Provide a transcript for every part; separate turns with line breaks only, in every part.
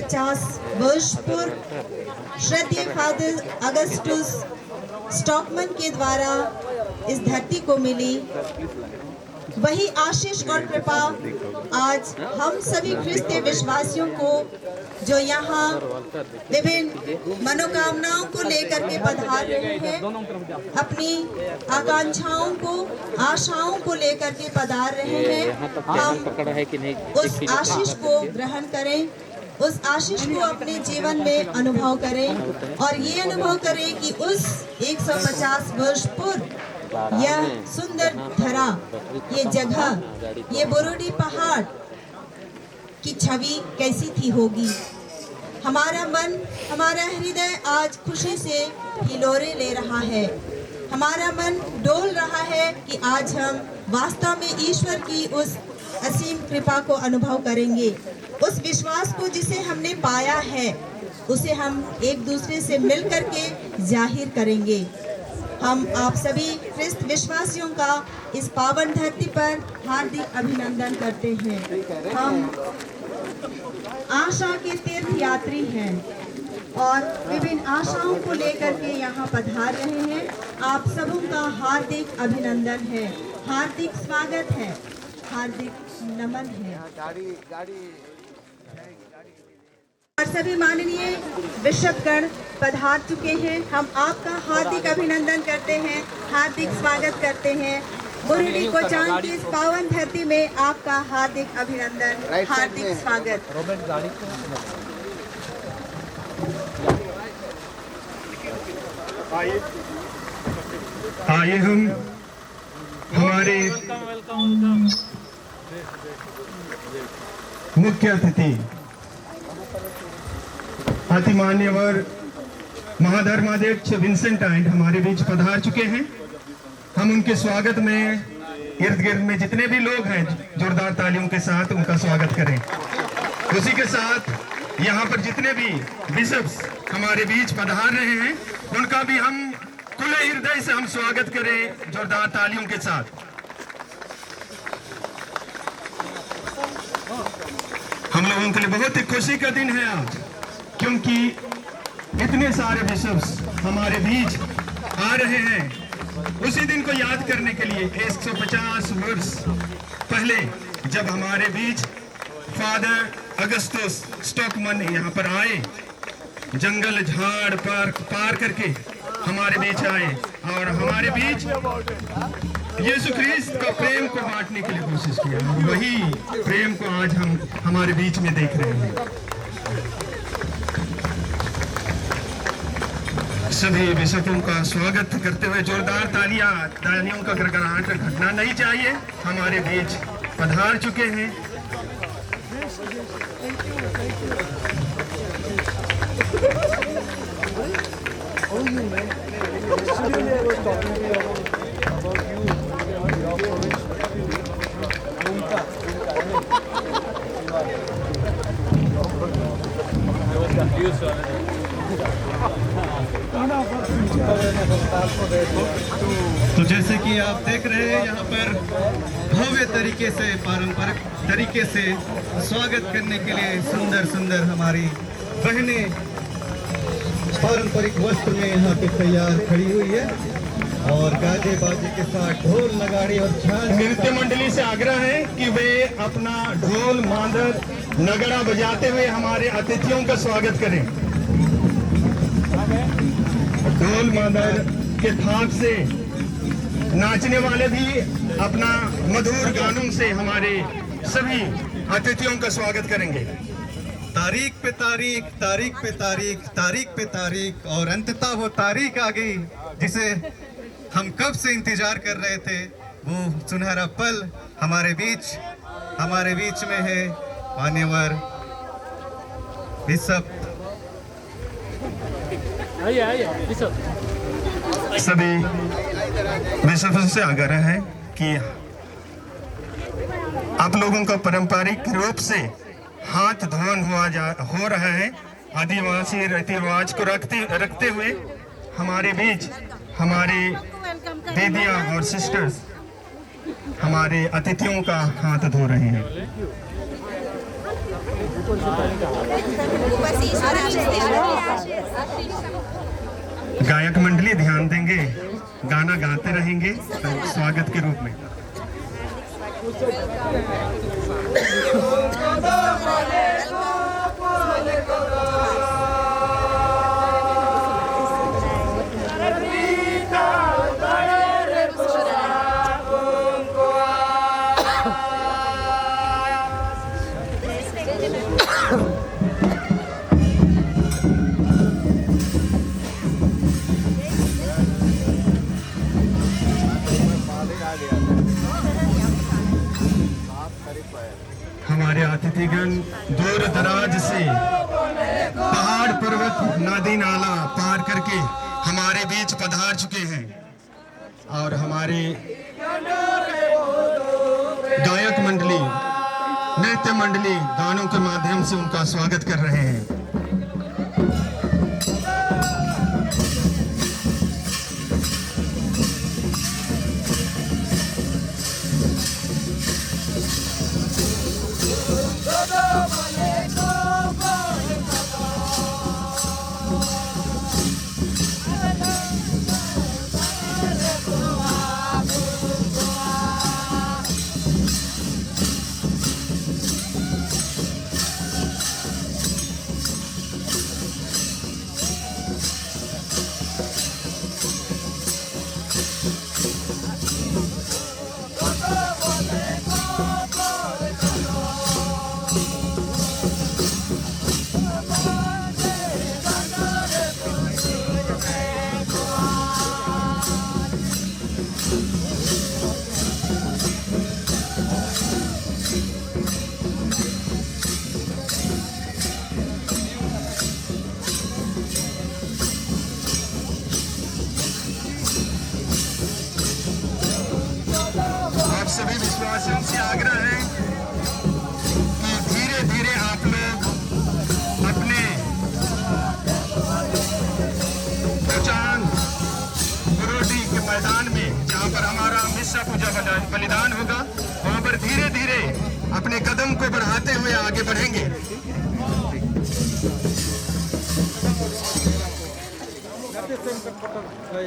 150 वर्ष पूर्व श्रद्धेय फादर अगस्टस स्टॉकमन के द्वारा इस धरती को मिली, वही आशीष और कृपा आज हम सभी ख्रिस्तीय विश्वासियों को जो यहाँ विभिन्न मनोकामनाओं को लेकर के पधार रहे हैं, अपनी आकांक्षाओं को, आशाओं को लेकर के पधार रहे हैं, हम उस आशीष को ग्रहण करें, उस आशीष को अपने जीवन में अनुभव करें और ये अनुभव करें कि उस 150 वर्ष पूर्व यह सुंदर धरा, ये जगह, ये बोरोडी पहाड़ की छवि कैसी थी होगी। हमारा मन, हमारा हृदय आज खुशी से हिलोरे ले रहा है। हमारा मन डोल रहा है कि आज हम वास्तव में ईश्वर की उस असीम कृपा को अनुभव करेंगे। उस विश्वास को जिसे हमने पाया है, उसे हम एक दूसरे से मिल करके जाहिर करेंगे। हम आप सभी ख्रिस्त विश्वासियों का इस पावन धरती पर हार्दिक अभिनंदन करते हैं। हम आशा के तीर्थ यात्री हैं और विभिन्न आशाओं को लेकर के यहाँ पधार रहे हैं। आप सबों का हार्दिक अभिनंदन है, हार्दिक स्वागत है, हार्दिक नमन है। और सभी माननीय बिशपगण पधार चुके हैं। हम आपका हार्दिक अभिनंदन करते हैं, हार्दिक स्वागत करते हैं। बोरोडी कोचांग की इस पावन धरती में आपका हार्दिक अभिनंदन, हार्दिक स्वागत।
आइए हम हमारे मुख्य अतिथि अति मान्यवर महाधर्माध्यक्ष विंसेंट आइंड हमारे बीच पधार चुके हैं। हम उनके स्वागत में इर्द गिर्द में जितने भी लोग हैं जोरदार तालियों के साथ उनका स्वागत करें। उसी के साथ यहाँ पर जितने भी बिशप्स हमारे बीच पधार रहे हैं उनका भी हम खुले हृदय से हम स्वागत करें जोरदार तालियों के साथ। हम लोगों के लिए बहुत ही खुशी का दिन है आज, क्योंकि इतने सारे बिशप्स हमारे बीच आ रहे हैं। उसी दिन को याद करने के लिए 150 वर्ष पहले जब हमारे बीच फादर अगस्टस स्टॉकमन यहाँ पर आए, जंगल झाड़ पार करके हमारे बीच आए और हमारे बीच यीशु ख्रिस्त का प्रेम को बांटने के लिए कोशिश किया। वही प्रेम को आज हम हमारे बीच में देख रहे हैं। सभी बिशपों का स्वागत करते हुए जोरदार तालियों का गड़गड़ाहट घटना नहीं चाहिए। हमारे बीच पधार चुके हैं।
तो जैसे कि आप देख रहे हैं यहाँ पर भव्य तरीके से, पारंपरिक तरीके से स्वागत करने के लिए सुंदर सुंदर हमारी बहनें पारंपरिक वस्त्र में यहाँ पे तैयार खड़ी हुई है और गाजे बाजे के साथ ढोल नगाड़ी और झांझ।
नृत्य मंडली से आग्रह है कि वे अपना ढोल मांदर नगड़ा बजाते हुए हमारे अतिथियों का स्वागत करें। ढोल मांदर के थाप से नाचने वाले भी अपना मधुर गानों से हमारे सभी अतिथियों का स्वागत करेंगे।
तारीख पे तारीख, तारीख पे तारीख, तारीख पे तारीख और अंततः वो तारीख आ गई जिसे हम कब से इंतजार कर रहे थे। वो सुनहरा पल हमारे बीच में है मान्यवर बिशप।
सभी बिशपों से आग्रह है कि आप लोगों का पारंपरिक रूप से हाथ धोवन हो रहा है। आदिवासी रीति रिवाज को रखते हुए हमारे बीच हमारी दीदियां और सिस्टर्स हमारे अतिथियों का हाथ धो रहे हैं। गायक मंडली ध्यान देंगे, गाना गाते रहेंगे स्वागत के रूप में। हमारे अतिथिगण दूर दराज से पहाड़ पर्वत नदी नाला पार करके हमारे बीच पधार चुके हैं और हमारे गायक मंडली, नृत्य मंडली गानों के माध्यम से उनका स्वागत कर रहे हैं। सभी विश्वासियों से आग्रह है कि धीरे धीरे आप लोग अपने पहचान गुरुडी के मैदान में, जहाँ पर हमारा मिश्रा पूजा बलिदान होगा, वहाँ पर धीरे धीरे अपने कदम को बढ़ाते हुए आगे बढ़ेंगे।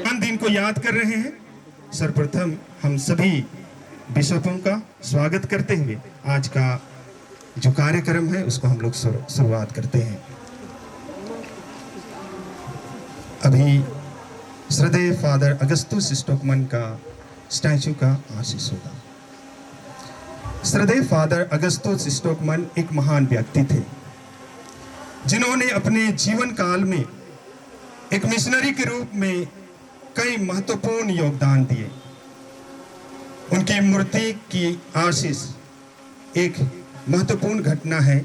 हम दिन को याद कर रहे हैं। सर्वप्रथम हम सभी बिशपों का स्वागत करते हुए आज का जो कार्यक्रम है उसको हम लोग शुरुआत करते हैं। अभी श्रद्धेय फादर अगस्तुस स्टॉकमैन का स्टैचू का आशीष होगा। श्रद्धेय फादर अगस्तुस स्टॉकमैन एक महान व्यक्ति थे जिन्होंने अपने जीवन काल में एक मिशनरी के रूप में कई महत्वपूर्ण योगदान दिए। उनकी मूर्ति की आशीष एक महत्वपूर्ण घटना है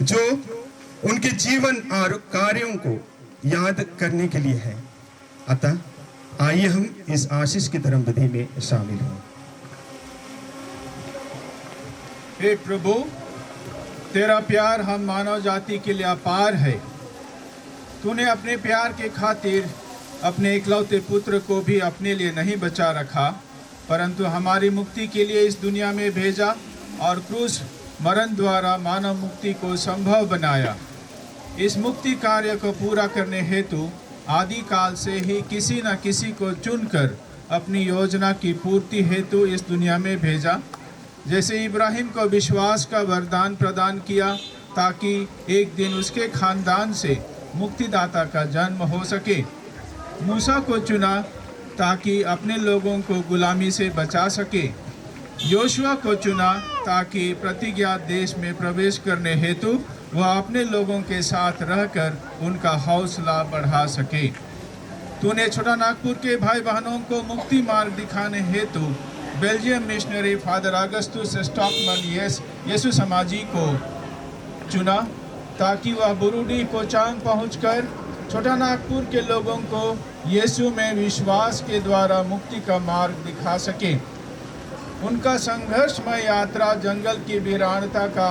जो उनके जीवन और कार्यों को याद करने के लिए है। अतः आइए हम इस आशीष की धर्म विधि में शामिल हों।
हे प्रभु, तेरा प्यार हम मानव जाति के लिए अपार है। तूने अपने प्यार के खातिर अपने इकलौते पुत्र को भी अपने लिए नहीं बचा रखा, परंतु हमारी मुक्ति के लिए इस दुनिया में भेजा और क्रूस मरण द्वारा मानव मुक्ति को संभव बनाया। इस मुक्ति कार्य को पूरा करने हेतु आदि काल से ही किसी न किसी को चुनकर अपनी योजना की पूर्ति हेतु इस दुनिया में भेजा। जैसे इब्राहिम को विश्वास का वरदान प्रदान किया ताकि एक दिन उसके खानदान से मुक्तिदाता का जन्म हो सके। मूसा को चुना ताकि अपने लोगों को गुलामी से बचा सके। योशुआ को चुना ताकि प्रतिज्ञा देश में प्रवेश करने हेतु वह अपने लोगों के साथ रहकर उनका हौसला बढ़ा सके। तूने छोटा नागपुर के भाई बहनों को मुक्ति मार्ग दिखाने हेतु Belgium missionary Father Augustus Stockman यीशु समाजी को चुना ताकि वह बुरुडी कोचांग पहुंचकर छोटा नागपुर के लोगों को यीशु में विश्वास के द्वारा मुक्ति का मार्ग दिखा सके। उनका संघर्षमय यात्रा जंगल की वीरानता का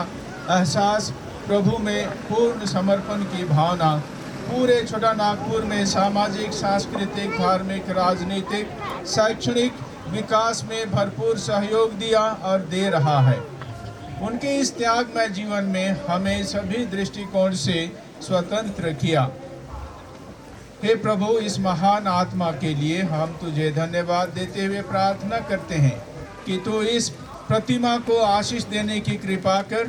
एहसास, प्रभु में पूर्ण समर्पण की भावना पूरे छोटा नागपुर में सामाजिक, सांस्कृतिक, धार्मिक, राजनीतिक, शैक्षणिक विकास में भरपूर सहयोग दिया और दे रहा है। उनके इस त्यागमय जीवन में हमें सभी दृष्टिकोण से स्वतंत्र किया। हे प्रभु, इस महान आत्मा के लिए हम तुझे धन्यवाद देते हुए प्रार्थना करते हैं कि तू इस प्रतिमा को आशीष देने की कृपा कर,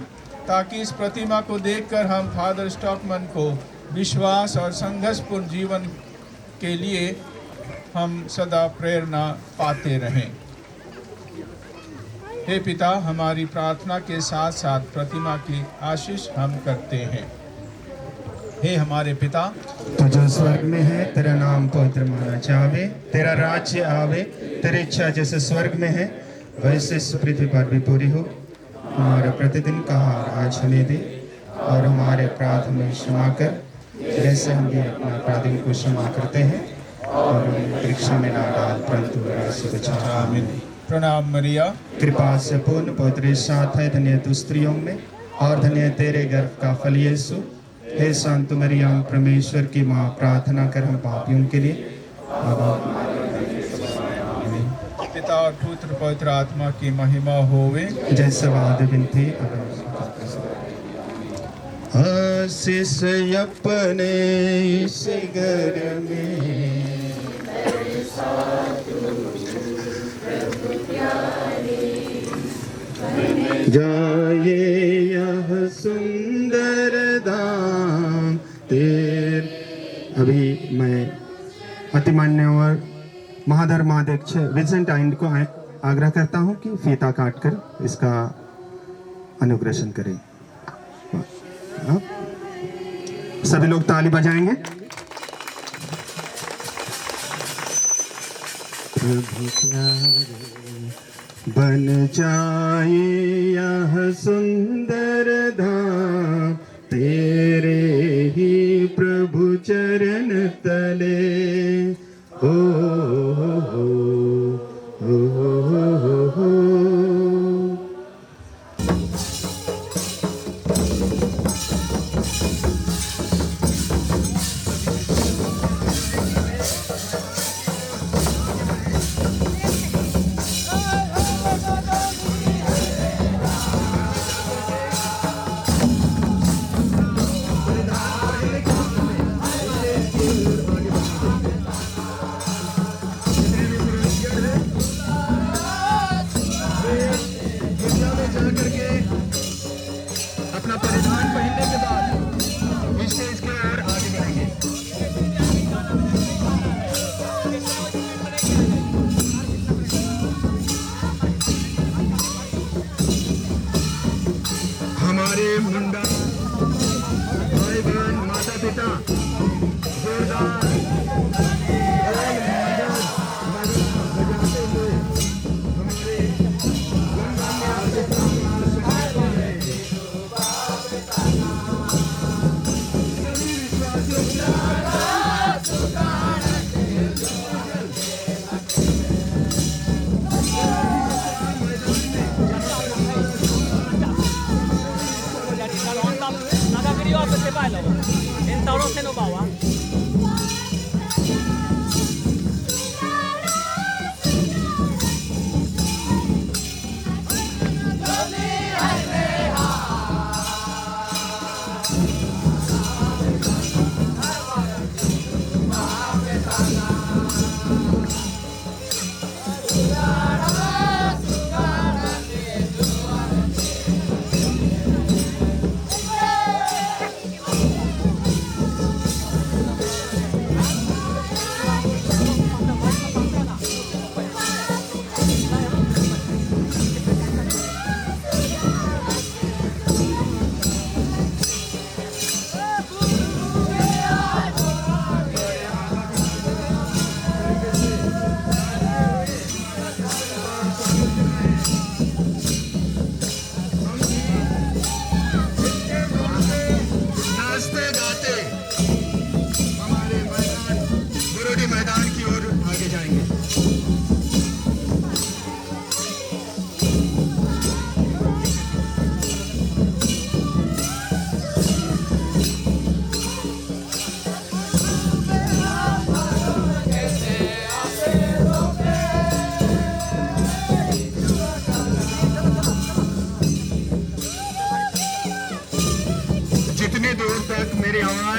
ताकि इस प्रतिमा को देखकर हम फादर स्टॉकमैन को विश्वास और संघर्षपूर्ण जीवन के लिए हम सदा प्रेरणा पाते रहें। हे पिता, हमारी प्रार्थना के साथ साथ प्रतिमा की आशीष हम करते हैं। हे हमारे पिता,
तो जो स्वर्ग में है, तेरा नाम पवित्र माना जावे, तेरा राज्य आवे, तेरी इच्छा जैसे स्वर्ग में है वैसे इस पृथ्वी पर भी पूरी हो। हमारा प्रतिदिन का आहार आज हमें दे, और हमारे अपराध में क्षमा कर, जैसे हम भी अपने अपराधियों को क्षमा करते हैं, और हमें परीक्षा में ना डाल परंतु बुराई से बचा। आमीन।
प्रणाम मरिया,
कृपा से पूर्ण पवित्र साथ है, धन्य तू स्त्रियों में और धन्य तेरे गर्भ का फल यीशु। हे संत मरियम, परमेश्वर की माँ, प्रार्थना कर हम पापियों के लिए।
पिता और पुत्र पवित्र आत्मा की महिमा होवे,
जैसे वादे बिनती आशीष अपने इस घर में जाए यह सुंदर धाम तेर। अभी मैं अतिमान्य और महाधर्माध्यक्ष विंसेंटाइन को आग्रह करता हूं कि फीता काटकर इसका अनुग्रहण करें। सभी लोग ताली बजाएंगे। प्रभु प्यारे बन जाए यह सुंदर धाम तेरे ही प्रभु चरण तले। हो हो हो हो हो। अपना परिधान पहनने के बाद स्टेज की ओर आगे बढ़ेंगे। हमारे मुंडा भाई बहन माता पिता जोरदार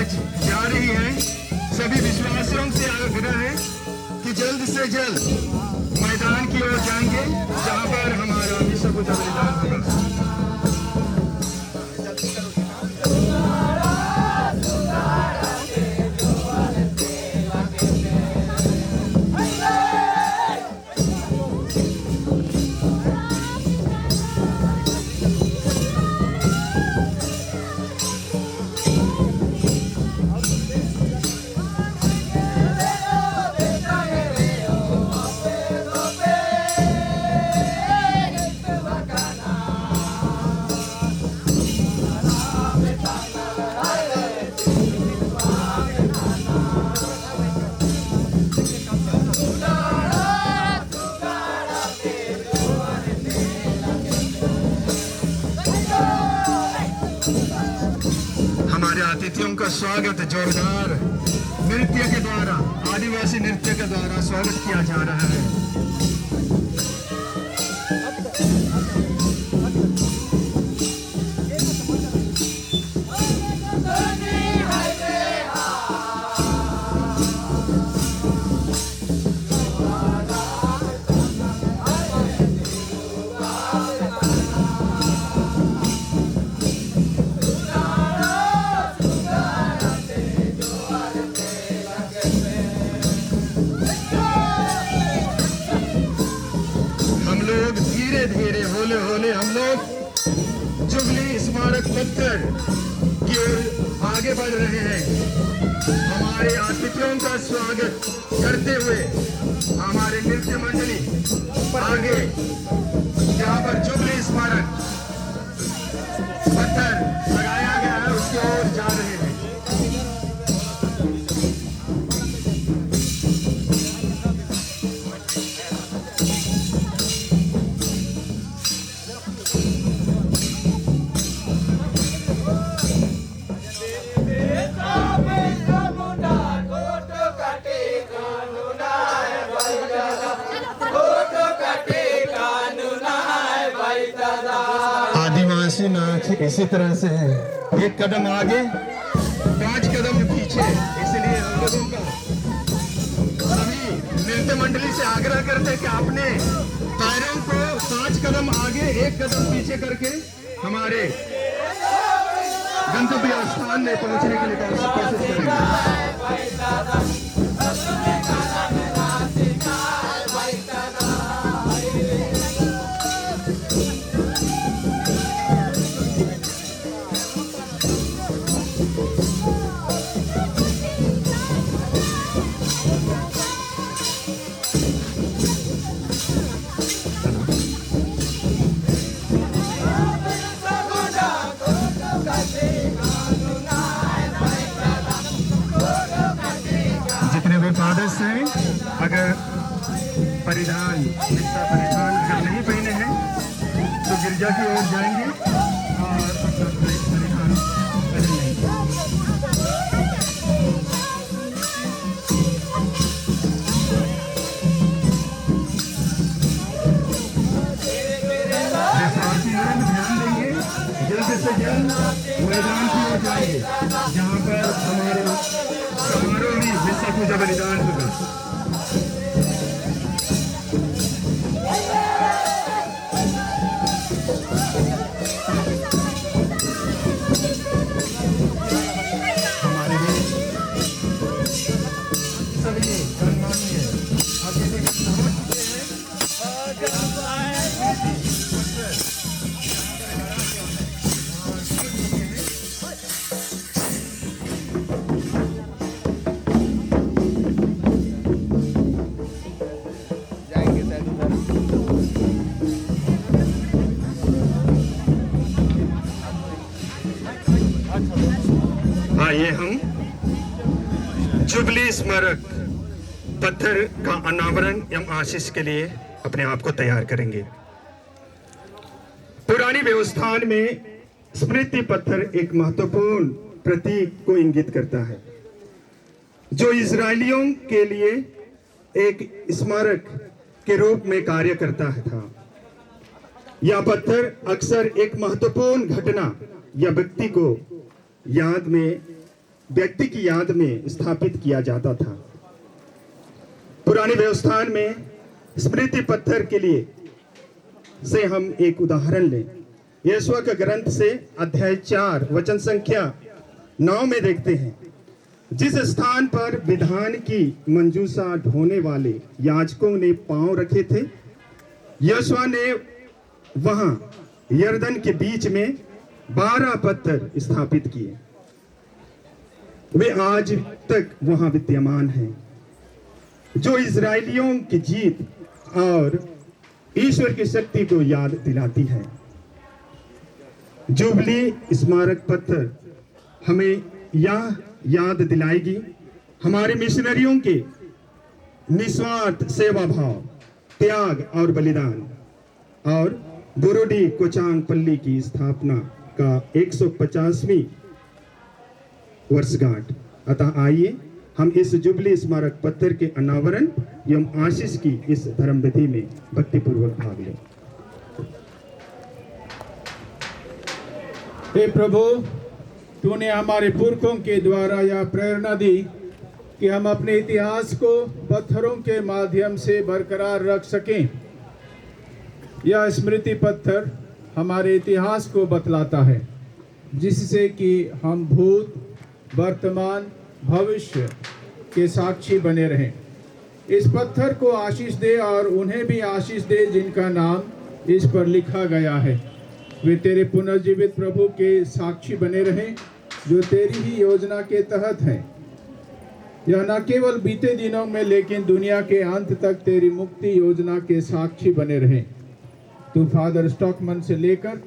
आज जा रही है, सभी विश्वासियों से आग्रह है कि जल्द से जल्द मैदान की ओर जाएंगे जहां पर हमारा विश्व का बलिदान होगा। अतिथियों का स्वागत जोरदार नृत्य के द्वारा, आदिवासी नृत्य के द्वारा स्वागत किया जा रहा है। धीरे होले होले हम लोग जुबली स्मारक पत्थर की ओर आगे बढ़ रहे हैं। हमारे अतिथियों का स्वागत करते हुए हमारे नृत्य मंडली आगे जहां पर जुबली स्मारक पत्थर लगाया गया है उसकी ओर जा रहे हैं। आदिवासी नाच इसी तरह से है, एक कदम आगे 5 कदम पीछे, इसलिए हम लोगों का सभी नृत्य मंडली से आग्रह करते हैं कि अपने पैरों को 5 कदम आगे 1 कदम पीछे करके हमारे गंतव्य स्थान में पहुंचने के लिए कोशिश करेंगे। फादर्स हैं, अगर परिधान अगर नहीं पहने हैं तो गिरजा की ओर जाएंगे और अपना परिधान पहन लेंगे। ध्यान देंगे, जल्द से जल्द मैदान की ओर जाएंगे जहाँ पर हमारे समारोह भी विश्व पूजा बलिदान होगा। हमारे देश सभी गणमान्य अतिथि पहुंच चुके हैं। आइए हम जुबली स्मारक पत्थर का अनावरण एवं आशीष के लिए अपने आप को तैयार करेंगे। पुरानी व्यवस्थान में स्मृति पत्थर एक महत्वपूर्ण प्रतीक को इंगित करता है जो इजरायलियों के लिए एक स्मारक के रूप में कार्य करता था। यह पत्थर अक्सर एक महत्वपूर्ण घटना या व्यक्ति को याद में व्यक्ति की याद में स्थापित किया जाता था। पुरानी व्यवस्थान में स्मृति पत्थर के लिए से हम एक उदाहरण लें। यहोशुआ के ग्रंथ से अध्याय 4 वचन संख्या 9 में देखते हैं, जिस स्थान पर विधान की मंजूसा ढोने वाले याजकों ने पांव रखे थे, यहोशुआ ने वहां यरदन के बीच में 12 पत्थर स्थापित किए। वे आज तक वहां विद्यमान हैं, जो इजरायलियों की जीत और ईश्वर की शक्ति को याद दिलाती है। जुबली स्मारक पत्थर हमें यह याद दिलाएगी हमारे मिशनरियों के निस्वार्थ सेवा भाव, त्याग और बलिदान, और बुरुडी कोचांग पल्ली की स्थापना का 150वीं वर्षगांठ। अतः आइए हम इस जुबली स्मारक पत्थर के अनावरण एवं आशीष की इस धर्म विधि में भक्तिपूर्वक भाग लें।
हे प्रभु, तूने हमारे पुरखों के द्वारा यह प्रेरणा दी कि हम अपने इतिहास को पत्थरों के माध्यम से बरकरार रख सकें। यह स्मृति पत्थर हमारे इतिहास को बतलाता है, जिससे कि हम भूत, वर्तमान, भविष्य के साक्षी बने रहें। इस पत्थर को आशीष दे और उन्हें भी आशीष दे जिनका नाम इस पर लिखा गया है। वे तेरे पुनर्जीवित प्रभु के साक्षी बने रहें, जो तेरी ही योजना के तहत हैं। यह न केवल बीते दिनों में लेकिन दुनिया के अंत तक तेरी मुक्ति योजना के साक्षी बने रहें। तू फादर स्टॉकमन से लेकर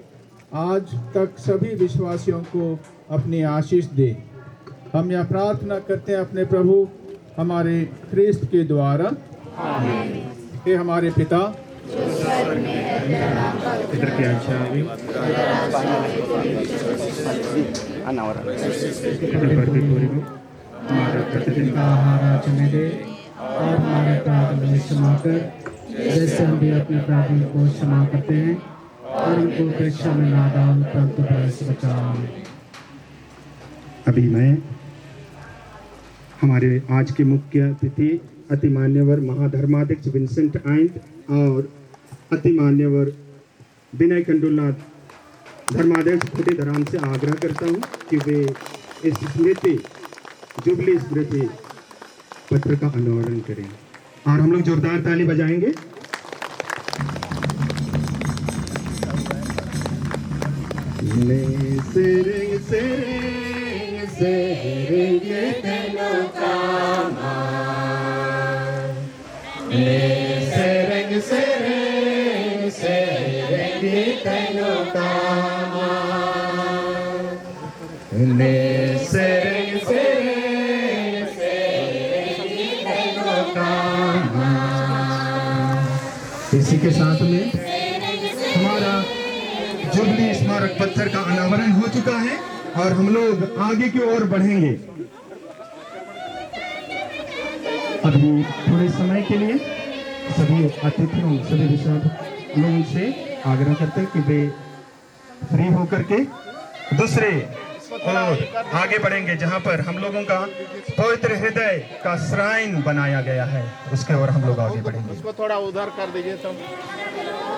आज तक सभी विश्वासियों को अपनी आशीष दे। हम यह प्रार्थना करते हैं अपने प्रभु हमारे ख्रिस्त के द्वारा। हे हमारे पिता,
इधर की अच्छा अभी
हमारा प्रतिदिन का आहार आज हमें दे, और हमारे अपराध हमें क्षमा कर, जैसे हम भी अपने अपराधियों को क्षमा करते हैं, और उनको परीक्षा में ना डाल परंतु बुराई से बचा।
अभी मैं हमारे आज के मुख्य अतिथि अति मान्यवर महाधर्माध्यक्ष विंसेंट आइंट और अति मान्यवर विनय कंडुलनाथ धर्माध्यक्ष खुदे धराम से आग्रह करता हूं कि वे इस स्मृति जुबली स्मृति पत्र का अनावरण करें, और हम लोग जोरदार ताली बजाएंगे। सेरेंग सेरेंग सेरेंग तेनो कामा, सेरेंग सेरेंग सेरेंग तेनो कामा, सेरेंग सेरेंग सेरेंग तेनो कामा। इसी के साथ में हमारा जुबली स्मारक पत्थर का अनावरण हो चुका है, और हम लोग आगे की ओर बढ़ेंगे। अभी थोड़े समय के लिए सभी अतिथियों, सभी विश्वास लोगों से आग्रह करते हैं कि वे फ्री होकर के दूसरे और आगे बढ़ेंगे, जहां पर हम लोगों का पवित्र हृदय का श्राइन बनाया गया है, उसके ओर हम लोग आगे बढ़ेंगे।
उसको थोड़ा उधर कर दीजिए तो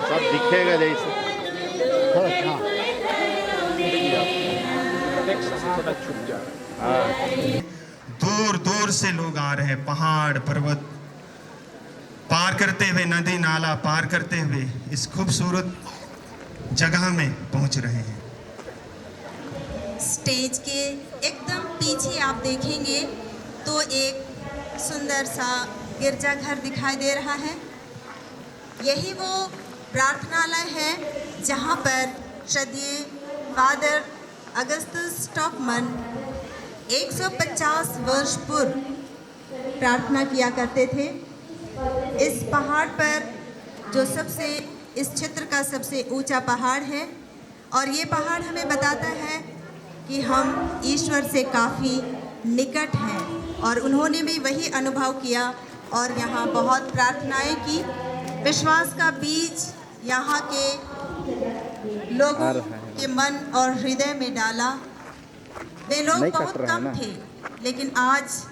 सब दिखेगा जैसे।
दूर दूर से लोग आ रहे हैं, पहाड़ पर्वत पार करते हुए, नदी नाला पार करते हुए इस खूबसूरत जगह में पहुंच रहे हैं।
स्टेज के एकदम पीछे आप देखेंगे तो एक सुंदर सा गिरजाघर दिखाई दे रहा है। यही वो प्रार्थनालय है जहाँ पर श्रद्धेय फादर अगस्तस स्टॉकमन 150 वर्ष पूर्व प्रार्थना किया करते थे। इस पहाड़ पर जो इस क्षेत्र का सबसे ऊंचा पहाड़ है, और ये पहाड़ हमें बताता है कि हम ईश्वर से काफ़ी निकट हैं, और उन्होंने भी वही अनुभव किया और यहाँ बहुत प्रार्थनाएं की। विश्वास का बीज यहाँ के लोगों के मन और हृदय में डाला। वे लोग बहुत कम थे, लेकिन आज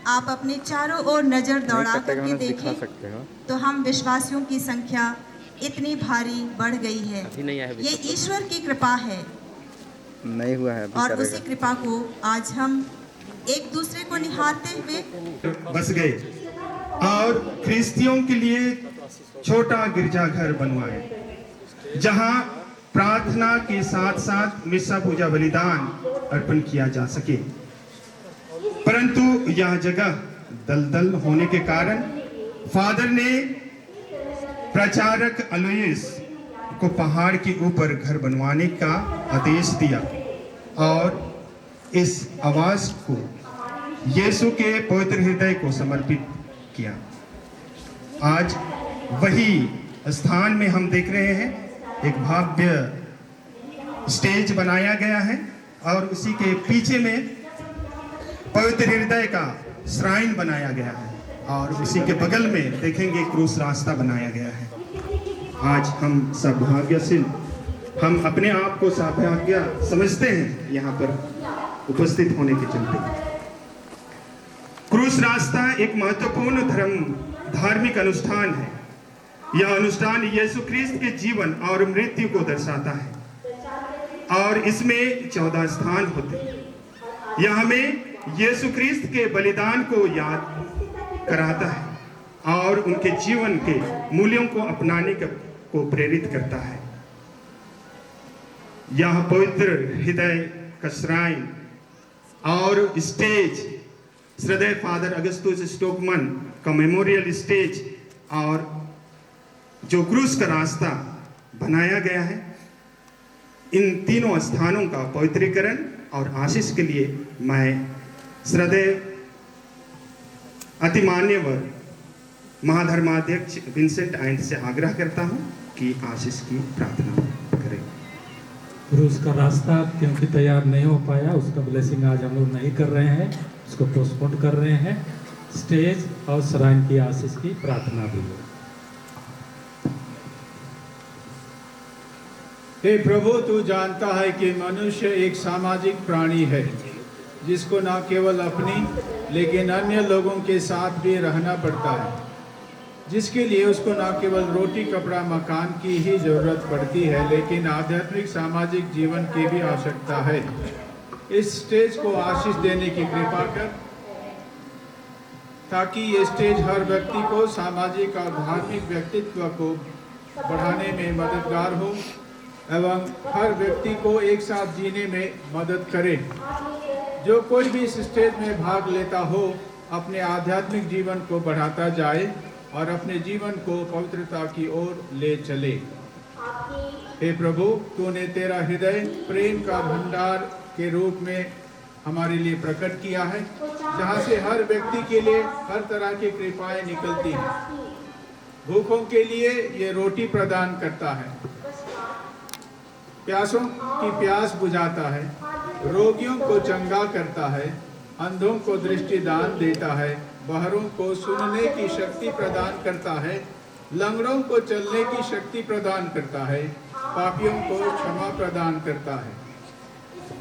आप अपने चारों ओर नज़र दौड़ा करके
दिखा
देखें
सकते हो।
तो हम विश्वासियों की संख्या इतनी भारी बढ़ गई है।
अभी नहीं आया, अभी
ये ईश्वर की कृपा है
नहीं हुआ है, अभी
और
करेगा।
उसी कृपा को आज हम एक दूसरे को निहारते हुए
बस गए और ख्रिस्तियों के लिए छोटा गिरजाघर बनवाए जहां प्रार्थना के साथ साथ मिसा पूजा बलिदान अर्पण किया जा सके। परंतु यह जगह दलदल होने के कारण फादर ने प्रचारक अलोयस को पहाड़ के ऊपर घर बनवाने का आदेश दिया और इस आवास को यीशु के पवित्र हृदय को समर्पित किया। आज वही स्थान में हम देख रहे हैं एक भव्य स्टेज बनाया गया है और उसी के पीछे में पवित्र हृदय का श्राइन बनाया गया है और उसी के बगल में देखेंगे क्रूस रास्ता बनाया गया है। आज हम सौभाग्यशील, हम अपने आप को सौभाग्य समझते हैं यहाँ पर उपस्थित होने के चलते। क्रूस रास्ता एक महत्वपूर्ण धार्मिक अनुष्ठान है। यह अनुष्ठान यीशु ख्रिस्त के जीवन और मृत्यु को दर्शाता है और इसमें 14 स्थान होते हैं। यह हमें यीशु ख्रिस्त के बलिदान को याद कराता है और उनके जीवन के मूल्यों को अपनाने को प्रेरित करता है। यह पवित्र हृदय का श्राइन और स्टेज श्रद्धेय फादर अगस्तुस स्टोकमन का मेमोरियल स्टेज और जो क्रूस का रास्ता बनाया गया है, इन तीनों स्थानों का पवित्रीकरण और आशीष के लिए मैं श्रद्धेय अति मान्यवर महाधर्माध्यक्ष विंसेंट आइंट से आग्रह करता हूं कि आशीष की प्रार्थना करें।
क्रूस का रास्ता क्योंकि तैयार नहीं हो पाया, उसका ब्लेसिंग आज हम लोग नहीं कर रहे हैं, उसको पोस्टपोन कर रहे हैं। स्टेज और श्राइन की आशीष की प्रार्थना भी हो।
हे प्रभु, तू जानता है कि मनुष्य एक सामाजिक प्राणी है जिसको न केवल अपनी लेकिन अन्य लोगों के साथ भी रहना पड़ता है, जिसके लिए उसको न केवल रोटी कपड़ा मकान की ही जरूरत पड़ती है लेकिन आध्यात्मिक सामाजिक जीवन की भी आवश्यकता है। इस स्टेज को आशीष देने की कृपा कर ताकि ये स्टेज हर व्यक्ति को सामाजिक और धार्मिक व्यक्तित्व को बढ़ाने में मददगार हो एवं हर व्यक्ति को एक साथ जीने में मदद करे। जो कोई भी इस स्टेज में भाग लेता हो अपने आध्यात्मिक जीवन को बढ़ाता जाए और अपने जीवन को पवित्रता की ओर ले चले। हे प्रभु, तूने तेरा हृदय प्रेम का भंडार के रूप में हमारे लिए प्रकट किया है, जहाँ से हर व्यक्ति के लिए हर तरह की कृपाएं निकलती हैं। भूखों के लिए ये रोटी प्रदान करता है, प्यासों की प्यास बुझाता है, रोगियों को चंगा करता है, अंधों को दृष्टि दान देता है, बहरों को सुनने की शक्ति प्रदान करता है, लंगड़ों को चलने की शक्ति प्रदान करता है, पापियों को क्षमा प्रदान करता है।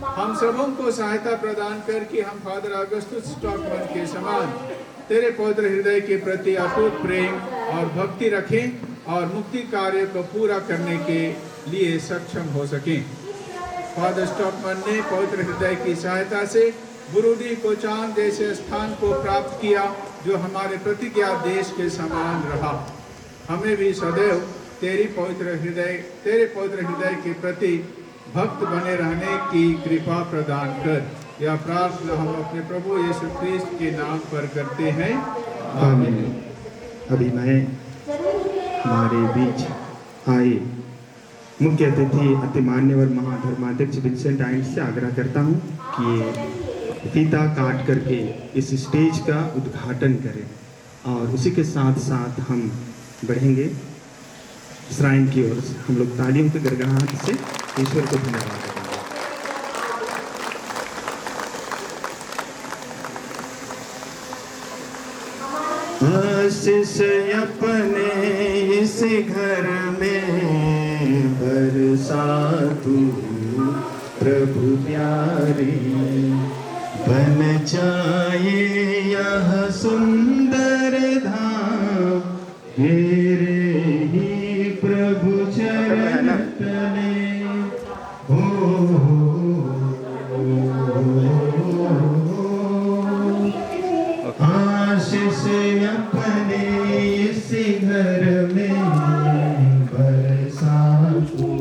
हम सबों को सहायता प्रदान करके हम फादर अगस्तुस स्टॉकमन के समान तेरे पवित्र हृदय के प्रति अटूट प्रेम और भक्ति रखें और मुक्ति कार्य को पूरा करने के लिए सक्षम हो सकें। फादर स्टॉकमन ने पवित्र हृदय की सहायता से बुरुंडी कोचान जैसे स्थान को प्राप्त किया जो हमारे प्रतिज्ञा देश के समान रहा। हमें भी सदैव तेरे पवित्र हृदय के प्रति भक्त बने रहने की कृपा प्रदान कर। यह प्रार्थना हम अपने प्रभु यीशु ख्रिस्त के नाम पर करते हैं, आमीन।
अभी मैं हमारे बीच आए मुख्य अतिथि अति मान्यवर महाधर्माध्यक्ष विंसेंट आइंट से आग्रह करता हूं कि फीता काट करके इस स्टेज का उद्घाटन करें और उसी के साथ साथ हम बढ़ेंगे श्राइन की ओर। हम लोग तालियों के गड़गड़ाहट से ईश्वर को धन्यवाद देंगे। आशीष अपने इस घर में बरसा तू प्रभु प्यारी, बन जाए यह सुंदर धाम तेरे ही प्रभु चरण तले आशीष अपने इस घर में बरसा तू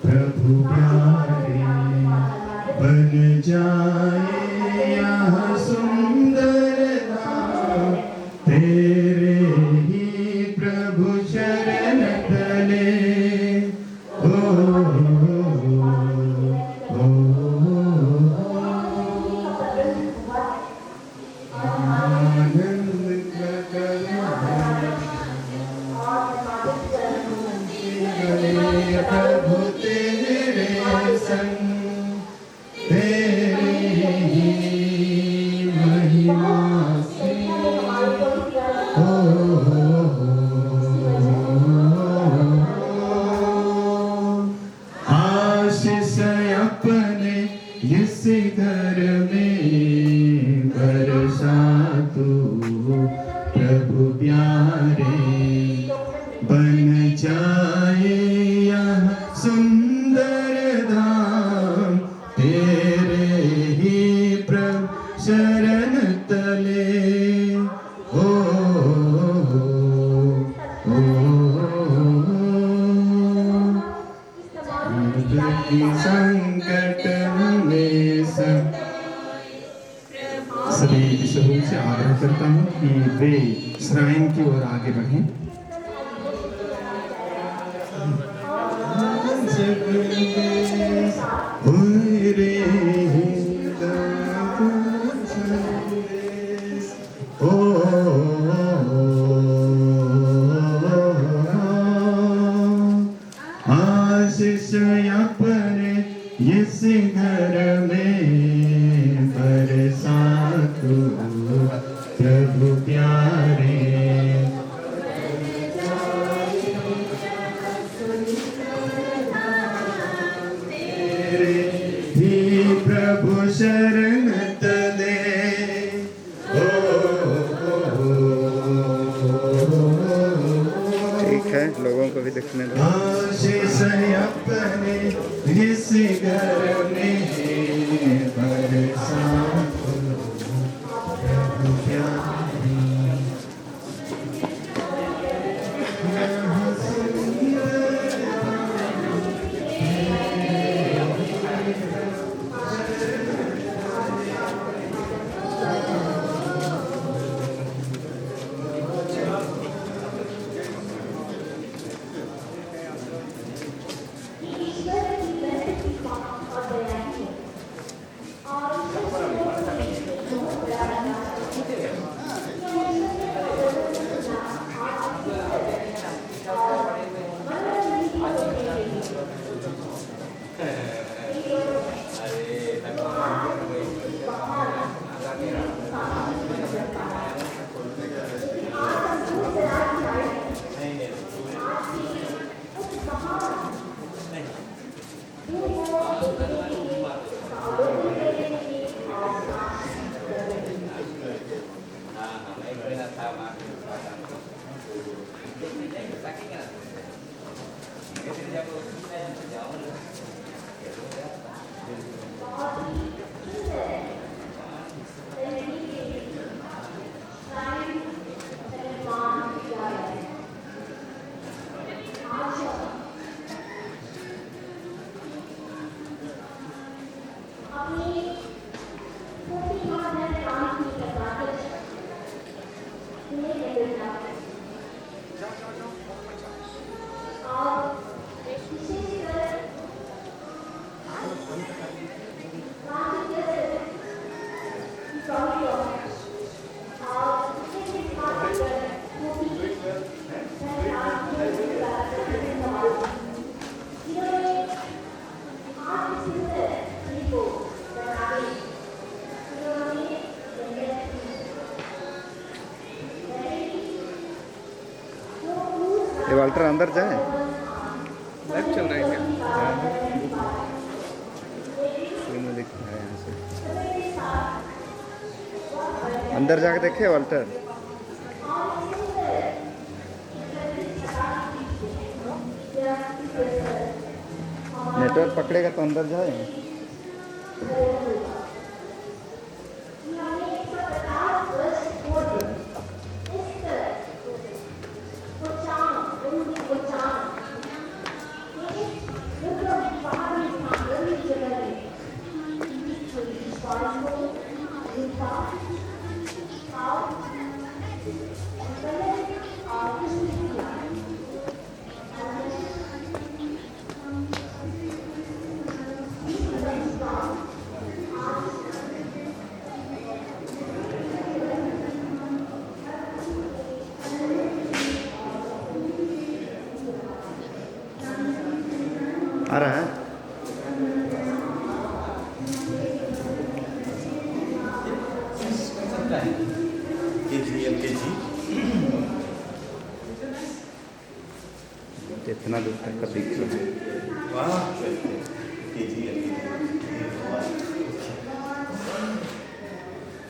प्रभु प्यारे बन जाए यह सुंदर धाम तेरे ही प्रभु चरण तले प्रभु तेरे संग तेरे ही महिमा से आशीष अपने इस घर में बरसा तू प्रभु प्यारे बन जाए यह सुंदर धाम तेरे ही प्रभु शरण तले संकट में सभी विषयों से आग्रह करता हूँ कि वे श्राइन की ओर आगे बढ़ें। आशीष अपने इस घर में बरसा तू प्रभु प्यारे तेरे ही प्रभु शरण तले
ठीक है, लोगों को भी देखने दो।
आशीष अपने इस घर में बरसा प्रभु प्यारे
ये वाल्टर अंदर जाए, लाइव चल रहा है क्या? स्क्रीन में दिख रहा है यहाँ से।
अंदर जाके देखे वाल्टर। नेटवर्क पकड़ेगा तो अंदर जाए। आ रहा है। इतना दूर तक का दिख रहा है।